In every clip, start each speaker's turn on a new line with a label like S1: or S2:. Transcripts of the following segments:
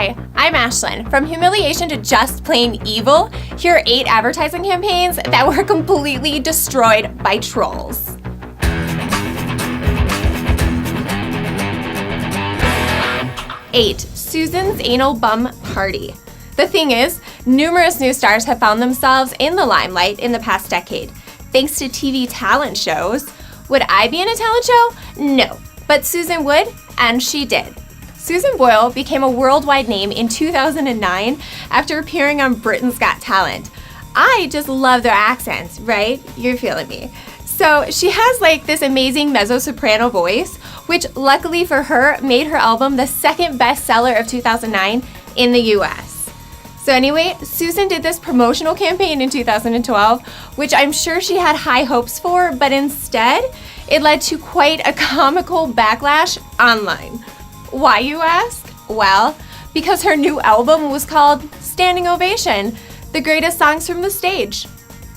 S1: Hi, I'm Ashlyn. From humiliation to just plain evil, here are 8 advertising campaigns that were completely destroyed by trolls. 8. Susan's Anal Bum Party. The thing is, numerous new stars have found themselves in the limelight in the past decade, thanks to TV talent shows. Would I be in a talent show? No, but Susan would, and she did. Susan Boyle became a worldwide name in 2009 after appearing on Britain's Got Talent. I just love their accents, right? You're feeling me. So she has like this amazing mezzo-soprano voice, which luckily for her made her album the second bestseller of 2009 in the US. So anyway, Susan did this promotional campaign in 2012, which I'm sure she had high hopes for, but instead it led to quite a comical backlash online. Why, you ask? Well, because her new album was called Standing Ovation, the greatest songs from the stage.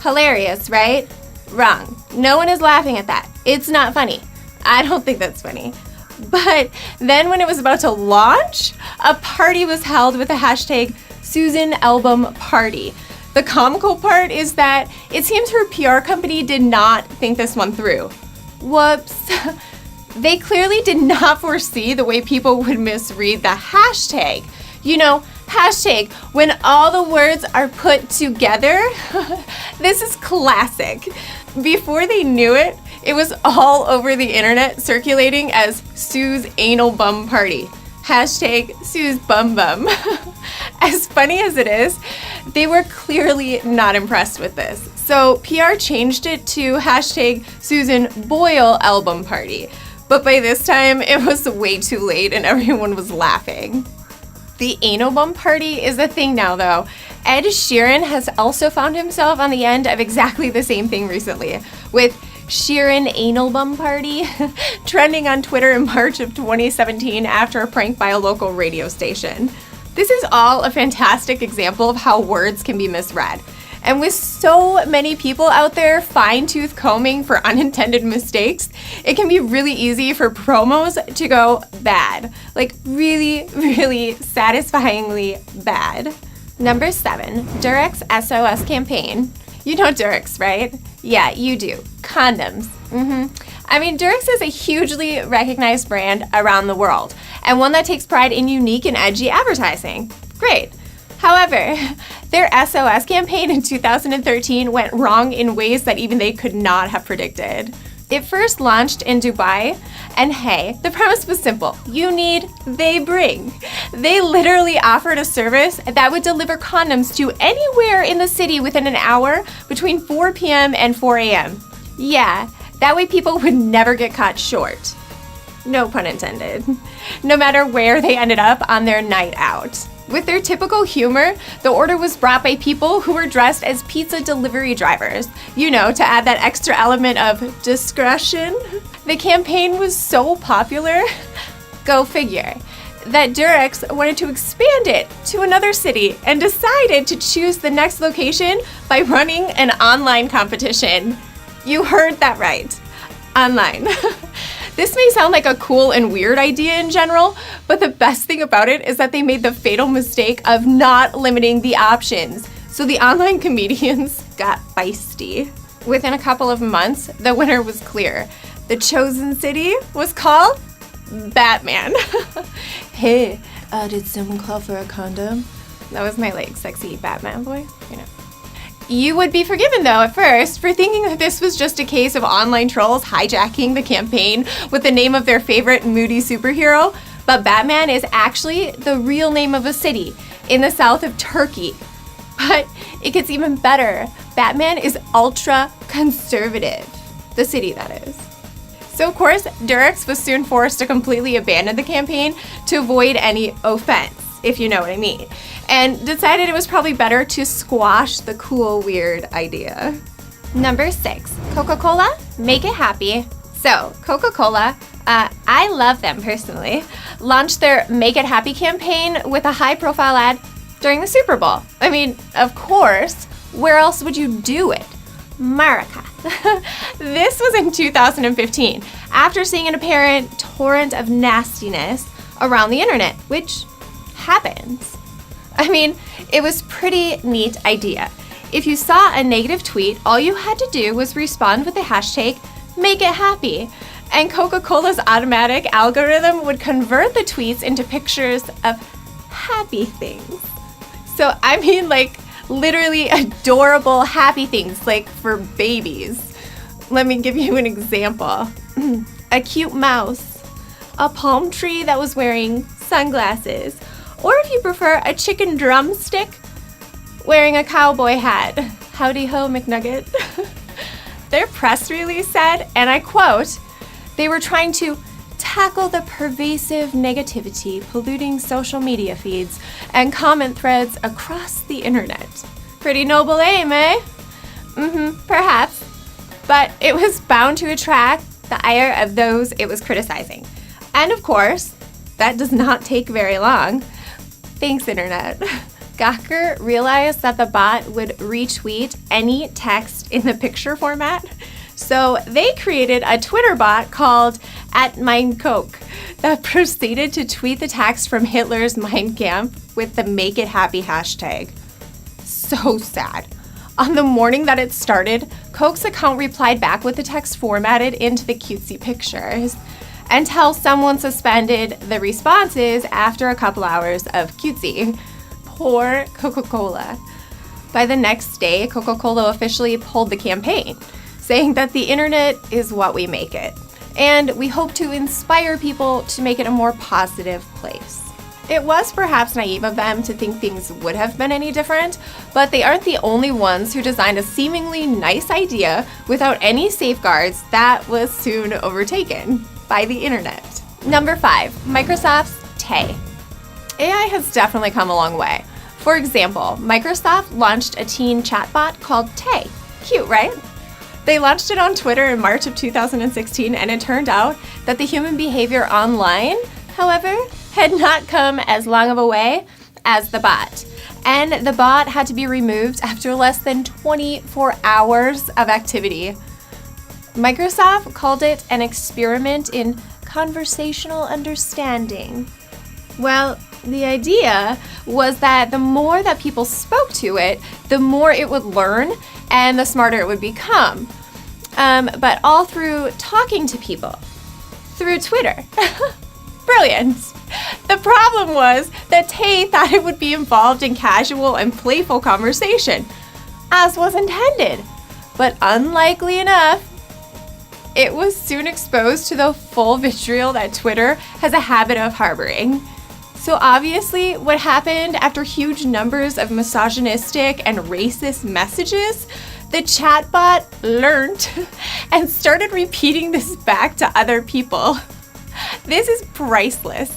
S1: Hilarious, right? Wrong. No one is laughing at that. It's not funny. I don't think that's funny. But then when it was about to launch, a party was held with the hashtag Susan Album Party. The comical part is that it seems her PR company did not think this one through. Whoops. They clearly did not foresee the way people would misread the hashtag. You know, hashtag when all the words are put together. This is classic. Before they knew it, it was all over the internet circulating as Sue's Anal Bum Party. Hashtag Sue's Bum Bum. As funny as it is, they were clearly not impressed with this. So PR changed it to hashtag Susan Boyle Album Party. But by this time, it was way too late and everyone was laughing. The anal bum party is a thing now, though. Ed Sheeran has also found himself on the end of exactly the same thing recently, with Sheeran Anal Bum Party trending on Twitter in March of 2017 after a prank by a local radio station. This is all a fantastic example of how words can be misread. And with so many people out there fine-tooth combing for unintended mistakes, it can be really easy for promos to go bad. Like really, really satisfyingly bad. Number 7, Durex SOS campaign. You know Durex, right? Yeah, you do. Condoms. I mean, Durex is a hugely recognized brand around the world, and one that takes pride in unique and edgy advertising. Great. However, their SOS campaign in 2013 went wrong in ways that even they could not have predicted. It first launched in Dubai, and hey, the premise was simple. You need, they bring. They literally offered a service that would deliver condoms to anywhere in the city within an hour between 4 p.m. and 4 a.m. Yeah, that way people would never get caught short. No pun intended. No matter where they ended up on their night out. With their typical humor, the order was brought by people who were dressed as pizza delivery drivers, you know, to add that extra element of discretion. The campaign was so popular, go figure, that Durex wanted to expand it to another city and decided to choose the next location by running an online competition. You heard that right. Online. This may sound like a cool and weird idea in general, but the best thing about it is that they made the fatal mistake of not limiting the options. So the online comedians got feisty. Within a couple of months, the winner was clear. The chosen city was called Batman. Hey, did someone call for a condom? That was my like sexy Batman voice, you know. You would be forgiven, though, at first for thinking that this was just a case of online trolls hijacking the campaign with the name of their favorite moody superhero, but Batman is actually the real name of a city in the south of Turkey. But it gets even better. Batman is ultra-conservative. The city, that is. So, of course, Durex was soon forced to completely abandon the campaign to avoid any offense, if you know what I mean, and decided it was probably better to squash the cool, weird idea. Number 6, CocaCola, make it happy. So, CocaCola, I love them personally, launched their Make It Happy campaign with a high-profile ad during the Super Bowl. I mean, of course, where else would you do it? America. This was in 2015, after seeing an apparent torrent of nastiness around the internet, which happens. I mean, it was pretty neat idea. If you saw a negative tweet, all you had to do was respond with the hashtag #MakeItHappy, and Coca-Cola's automatic algorithm would convert the tweets into pictures of happy things. So I mean, like, literally adorable happy things, like for babies. Let me give you an example. A cute mouse, a palm tree that was wearing sunglasses, or if you prefer, a chicken drumstick wearing a cowboy hat. Howdy ho, McNugget. Their press release said, and I quote, "They were trying to tackle the pervasive negativity polluting social media feeds and comment threads across the internet." Pretty noble aim, eh? Perhaps. But it was bound to attract the ire of those it was criticizing. And of course, that does not take very long. Thanks, Internet. Gawker realized that the bot would retweet any text in the picture format, so they created a Twitter bot called @MeinCoke that proceeded to tweet the text from Hitler's Mein Kampf with the Make It Happy hashtag. So sad. On the morning that it started, Coke's account replied back with the text formatted into the cutesy pictures, until someone suspended the responses after a couple hours of cutesy. Poor Coca-Cola. By the next day, Coca-Cola officially pulled the campaign, saying that the internet is what we make it, and we hope to inspire people to make it a more positive place. It was perhaps naive of them to think things would have been any different, but they aren't the only ones who designed a seemingly nice idea without any safeguards that was soon overtaken by the internet. Number 5, Microsoft's Tay. AI has definitely come a long way. For example, Microsoft launched a teen chatbot called Tay. Cute, right? They launched it on Twitter in March of 2016, and it turned out that the human behavior online, however, had not come as long of a way as the bot. And the bot had to be removed after less than 24 hours of activity. Microsoft called it an experiment in conversational understanding. Well, the idea was that the more that people spoke to it, the more it would learn and the smarter it would become. But all through talking to people, through Twitter. Brilliant. The problem was that Tay thought it would be involved in casual and playful conversation, as was intended. But unlikely enough, it was soon exposed to the full vitriol that Twitter has a habit of harboring. So obviously, what happened after huge numbers of misogynistic and racist messages, the chatbot learned and started repeating this back to other people. This is priceless.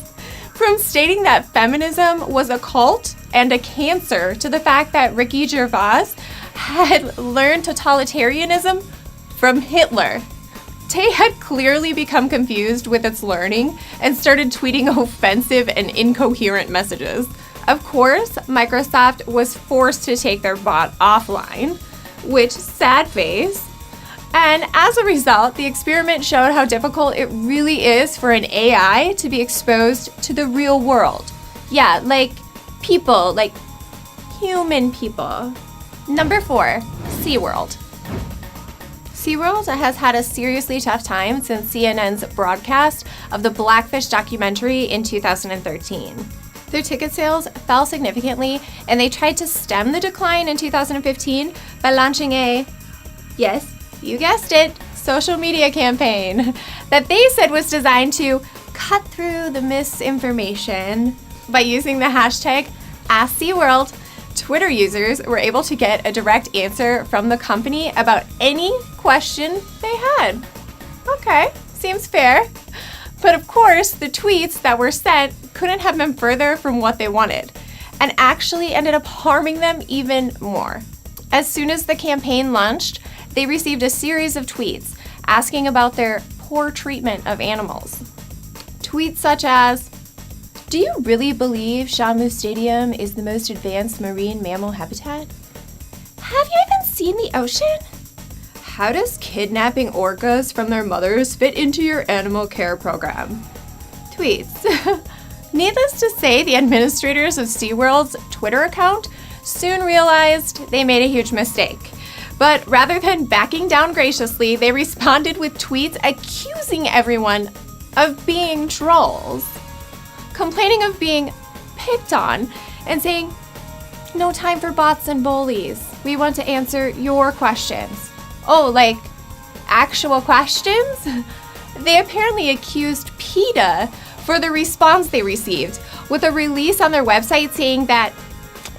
S1: From stating that feminism was a cult and a cancer to the fact that Ricky Gervais had learned totalitarianism from Hitler. Tay had clearly become confused with its learning and started tweeting offensive and incoherent messages. Of course, Microsoft was forced to take their bot offline, which sad face. And as a result, the experiment showed how difficult it really is for an AI to be exposed to the real world. Yeah, like people, like human people. Number 4, SeaWorld. SeaWorld has had a seriously tough time since CNN's broadcast of the Blackfish documentary in 2013. Their ticket sales fell significantly, and they tried to stem the decline in 2015 by launching a, yes, you guessed it, social media campaign that they said was designed to cut through the misinformation. By using the hashtag #AskSeaWorld, Twitter users were able to get a direct answer from the company about any question they had. Okay, seems fair. But of course, the tweets that were sent couldn't have been further from what they wanted, and actually ended up harming them even more. As soon as the campaign launched, they received a series of tweets asking about their poor treatment of animals. Tweets such as, "Do you really believe Shamu Stadium is the most advanced marine mammal habitat? Have you even seen the ocean? How does kidnapping orcas from their mothers fit into your animal care program?" Tweets. Needless to say, the administrators of SeaWorld's Twitter account soon realized they made a huge mistake. But rather than backing down graciously, they responded with tweets accusing everyone of being trolls, complaining of being picked on, and saying, "No time for bots and bullies. We want to answer your questions." Oh, like actual questions? They apparently accused PETA for the response they received, with a release on their website saying that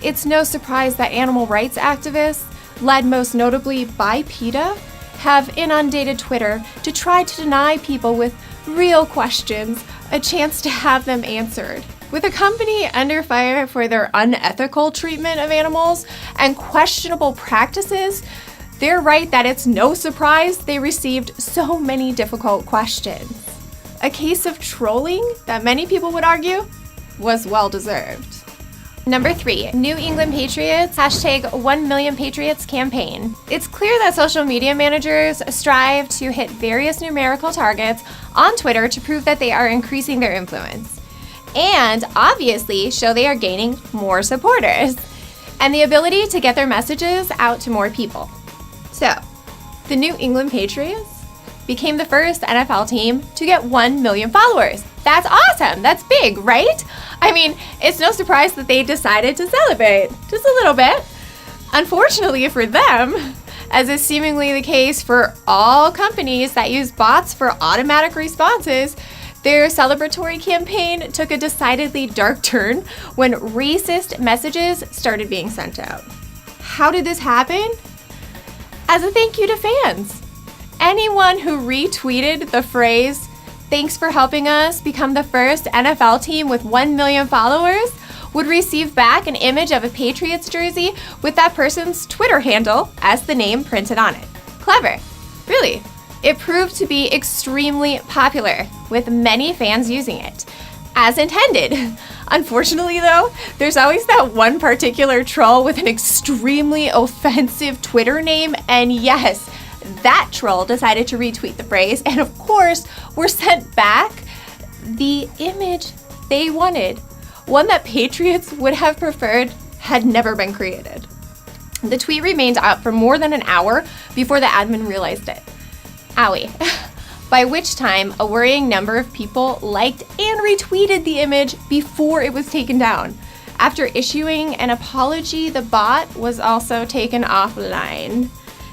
S1: it's no surprise that animal rights activists, led most notably by PETA, have inundated Twitter to try to deny people with real questions a chance to have them answered. With a company under fire for their unethical treatment of animals and questionable practices, they're right that it's no surprise they received so many difficult questions. A case of trolling that many people would argue was well-deserved. Number 3, New England Patriots, hashtag 1 Million Patriots campaign. It's clear that social media managers strive to hit various numerical targets on Twitter to prove that they are increasing their influence, and obviously show they are gaining more supporters and the ability to get their messages out to more people. So, the New England Patriots became the first NFL team to get 1 million followers. That's awesome. That's big, right? I mean, it's no surprise that they decided to celebrate just a little bit. Unfortunately for them, as is seemingly the case for all companies that use bots for automatic responses, their celebratory campaign took a decidedly dark turn when racist messages started being sent out. How did this happen? As a thank you to fans. Anyone who retweeted the phrase, "Thanks for helping us become the first NFL team with 1 million followers," would receive back an image of a Patriots jersey with that person's Twitter handle as the name printed on it. Clever. Really. It proved to be extremely popular, with many fans using it, as intended. Unfortunately, though, there's always that one particular troll with an extremely offensive Twitter name, and yes, that troll decided to retweet the phrase, and of course, were sent back the image they wanted, one that Patriots would have preferred had never been created. The tweet remained out for more than an hour before the admin realized it. Owie. By which time, a worrying number of people liked and retweeted the image before it was taken down. After issuing an apology, the bot was also taken offline.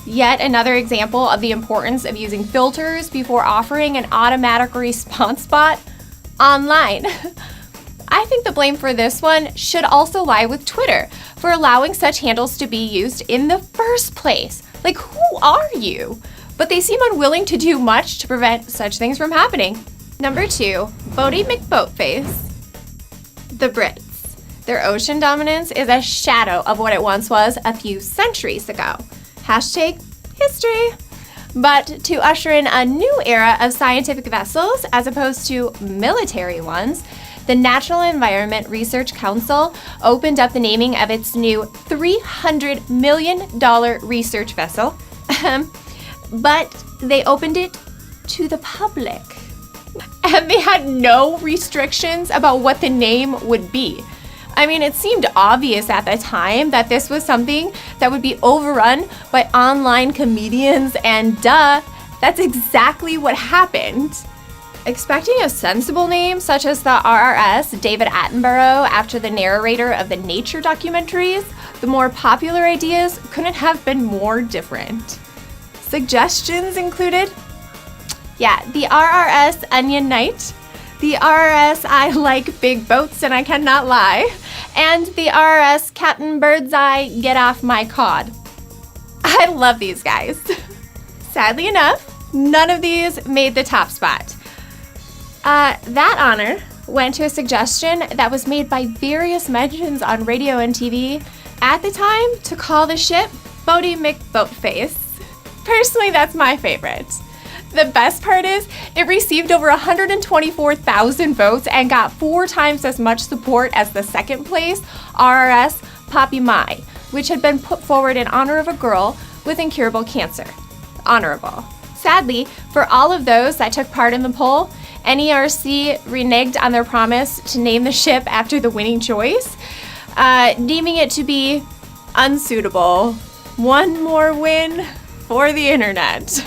S1: Yet another example of the importance of using filters before offering an automatic response bot online. I think the blame for this one should also lie with Twitter for allowing such handles to be used in the first place. Like, who are you? But they seem unwilling to do much to prevent such things from happening. Number 2, Bodie McBoatface. The Brits. Their ocean dominance is a shadow of what it once was a few centuries ago. Hashtag history. But to usher in a new era of scientific vessels as opposed to military ones, the Natural Environment Research Council opened up the naming of its new $300 million research vessel. But they opened it to the public. And they had no restrictions about what the name would be. I mean, it seemed obvious at the time that this was something that would be overrun by online comedians, and duh, that's exactly what happened. Expecting a sensible name, such as the RRS David Attenborough after the narrator of the nature documentaries, the more popular ideas couldn't have been more different. Suggestions included, the RRS Onion Knight, the RRS I like big boats and I cannot lie, and the RRS Captain Birdseye Get Off My Cod. I love these guys. Sadly enough, none of these made the top spot. That honor went to a suggestion that was made by various mentions on radio and TV at the time to call the ship Bodie McBoatface. Personally, that's my favorite. The best part is, it received over 124,000 votes and got 4 times as much support as the second place RRS Poppy Mai, which had been put forward in honor of a girl with incurable cancer. Honorable. Sadly, for all of those that took part in the poll, NERC reneged on their promise to name the ship after the winning choice, deeming it to be unsuitable. One more win for the internet.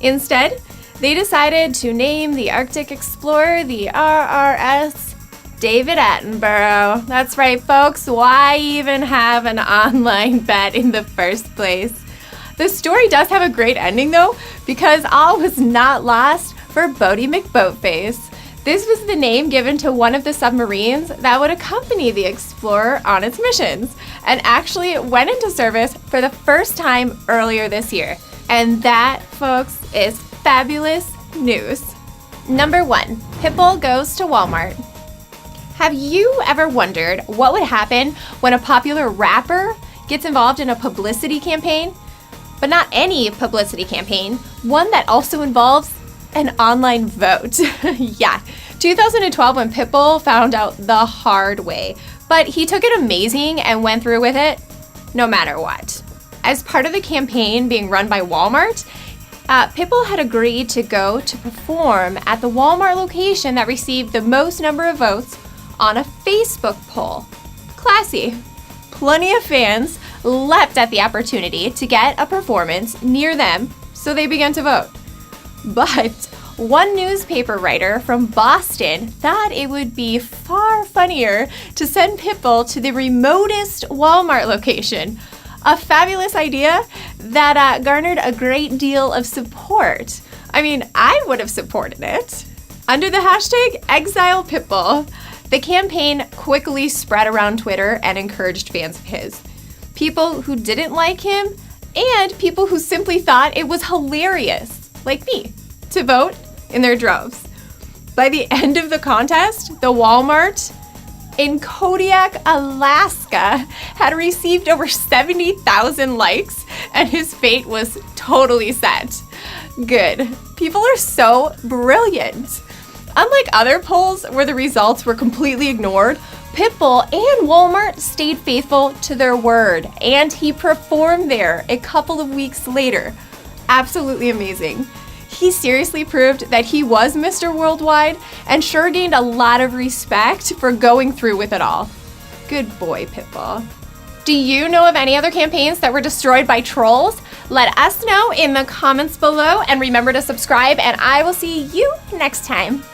S1: Instead, they decided to name the Arctic explorer the RRS David Attenborough. That's right, folks. Why even have an online bet in the first place? The story does have a great ending, though, because all was not lost for Boaty McBoatface. This was the name given to one of the submarines that would accompany the explorer on its missions, and actually went into service for the first time earlier this year. And that, folks, is fabulous news. Number 1, Pitbull goes to Walmart. Have you ever wondered what would happen when a popular rapper gets involved in a publicity campaign? But not any publicity campaign, one that also involves an online vote. Yeah, 2012 when Pitbull found out the hard way, but he took it amazing and went through with it no matter what. As part of the campaign being run by Walmart, Pitbull had agreed to go to perform at the Walmart location that received the most number of votes on a Facebook poll. Classy. Plenty of fans leapt at the opportunity to get a performance near them, so they began to vote. But one newspaper writer from Boston thought it would be far funnier to send Pitbull to the remotest Walmart location. A fabulous idea that garnered a great deal of support. I mean, I would have supported it. Under the hashtag #ExilePitbull, the campaign quickly spread around Twitter and encouraged fans of his. People who didn't like him and people who simply thought it was hilarious, like me, to vote in their droves. By the end of the contest, the Walmart in Kodiak, Alaska had received over 70,000 likes, and his fate was totally set. Good. People are so brilliant. Unlike other polls where the results were completely ignored, Pitbull and Walmart stayed faithful to their word, and he performed there a couple of weeks later. Absolutely amazing. He seriously proved that he was Mr. Worldwide and sure gained a lot of respect for going through with it all. Good boy, Pitbull. Do you know of any other campaigns that were destroyed by trolls? Let us know in the comments below, and remember to subscribe, and I will see you next time.